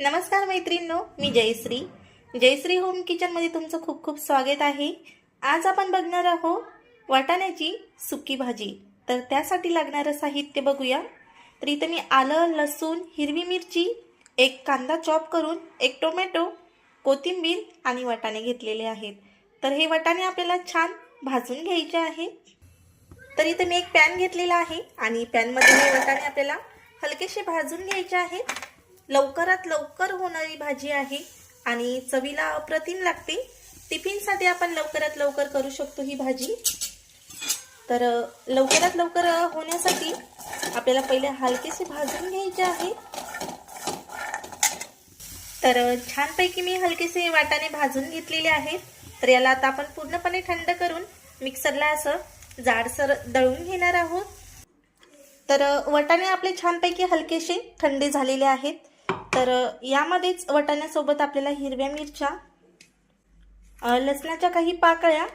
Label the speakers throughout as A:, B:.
A: नमस्कार मैत्रिणींनो, मी जयश्री होम किचनमध्ये तुमचं खूप खूप स्वागत आहे। आज आपण बघणार आहोत वाटाण्याची सुकी भाजी। तर त्यासाठी लागणारं साहित्य बघूया। तर इथे मी आलं, लसूण, हिरवी मिरची, एक कांदा चॉप करून, एक टोमॅटो, कोथिंबीर आणि वाटाणे घेतलेले आहेत। तर हे वाटाणे आपल्याला छान भाजून घ्यायचे आहेत। तर इथे मी एक पॅन घेतलेला आहे आणि पॅनमध्ये हे वाटाणे आपल्याला हलकेसे भाजून घ्यायचे आहेत। लवकरात लवकर होणारी भाजी आहे आणि चवीला अप्रतिम लागते। टिफिनसाठी आपण लवकरात लवकर करू शकतो ही भाजी। तर लवकरात लवकर होण्यासाठी आपल्याला पहिले हलकेसे भाजून घ्यायचे आहे। तर छानपैकी मी हलकेसे वाटाणे भाजून घेतलेले आहेत। तर याला आता आपण पूर्णपणे थंड करून मिक्सरला असं जाडसर दळून घेणार आहोत। तर वाटाणे आपले छानपैकी हलकेसे थंडे झालेले आहेत। तर यामध्येच वाटाण्यासोबत आपल्याला हिरव्या मिरच्या, लसणाच्या काही पाकळ्या,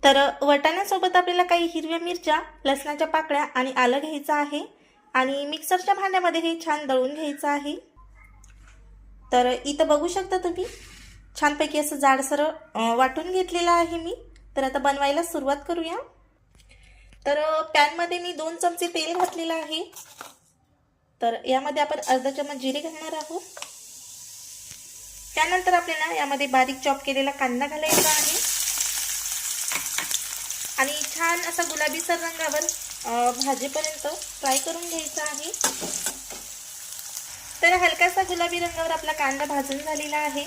A: तर वाटाण्यासोबत आपल्याला काही हिरव्या मिरच्या, लसणाच्या पाकळ्या आणि आलं घ्यायचं आहे आणि मिक्सरच्या भांड्यामध्ये हे छान दळून घ्यायचं आहे। तर इथं बघू शकता तुम्ही छानपैकी असं जाडसर वाटून घेतलेलं आहे मी। तर आता बनवायला सुरुवात करूया। तर पॅनमध्ये मी 2 चमचे तेल घातलेलं आहे। तर यामध्ये आपण अर्धा चमच जिरे घालणार आहोत। त्यानंतर आपल्याला यामध्ये बारीक चॉप केलेला कांदा घालायचा आहे आणि छान असा गुलाबीसर रंगावर भाजीपर्यंत फ्राय करून घ्यायचा आहे। तर हलकासा गुलाबी रंगावर आपला कांदा भाजून झालेला आहे।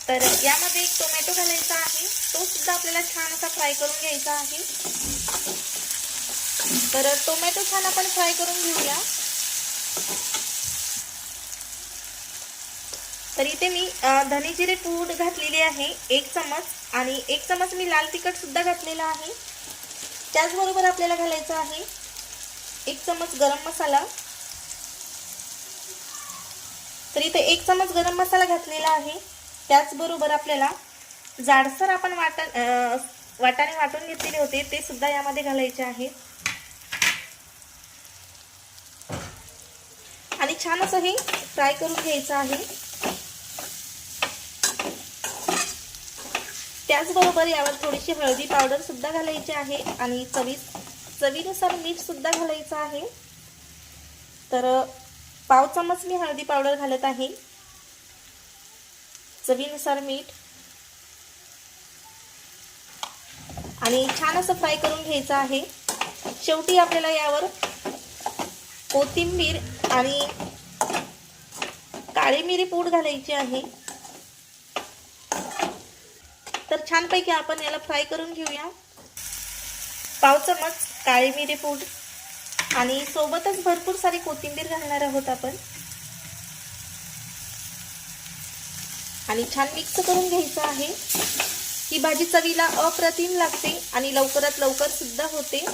A: तर यामध्ये एक टोमॅटो घालायचा आहे, तो सुद्धा आपल्याला छान असा फ्राय करून घ्यायचा आहे। तर टोमॅटो छान आपण फ्राय करून घेऊया। तर इथे मी धने जिरे पूड घातलेली आहे 1 चमच आणि 1 चमच मी लाल तिखट सुद्धा घातलेला आहे। त्याचबरोबर आपल्याला घालायचा आहे 1 चमच गरम मसाला। तर इथे 1 चमच गरम मसाला घातलेला आहे। त्याचबरोबर आपल्याला जाडसर आपण वाटाणे वाटून घेतलेले होते ते सुद्धा यामध्ये घालायचे आहेत आणि छान असं हे फ्राय करून घ्यायचं आहे। त्याचबरोबर यावर थोडीशी हळदी पावडर सुद्धा घालायची आहे आणि चवीनुसार मीठ सुद्धा घालायचं आहे। तर पाव चमच मी हळदी पावडर घालत आहे, चवीनुसार मीठ आणि छान असं फ्राय करून घ्यायचं आहे। शेवटी आपल्याला यावर कोथिंबीर आणि काळी मिरी पूड घालायची आहे। तर छानपैकी आपण याला फ्राय करून घेऊया। पाव चमच काळी मिरी पूड आणि सोबतच भरपूर सारी कोथिंबीर घालणार आहोत आपण आणि छान मिक्स करून घ्यायचं आहे। ही भाजी चवीला अप्रतिम लागते आणि लवकरात लवकर सुद्धा होते।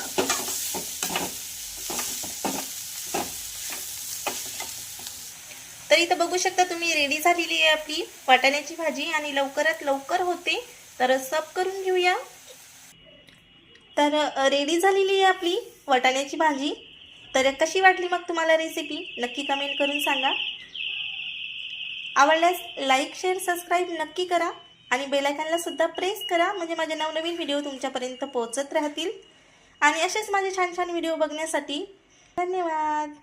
A: तर इथं बघू शकता तुम्ही रेडी झालेली आहे आपली वाटाण्याची भाजी आणि लवकरात लवकर होते। तर सर्व करून घेऊया। तर रेडी झालेली आहे आपली वाटाण्याची भाजी। तर कशी वाटली मग तुम्हाला रेसिपी नक्की कमेंट करून सांगा। आवडल्यास लाईक, शेअर, सबस्क्राइब नक्की करा आणि बेल आयकॉनला सुद्धा प्रेस करा, म्हणजे माझे नवनवीन व्हिडिओ तुमच्यापर्यंत पोहोचत राहतील। आणि असेच माझे छान छान व्हिडिओ बघण्यासाठी धन्यवाद।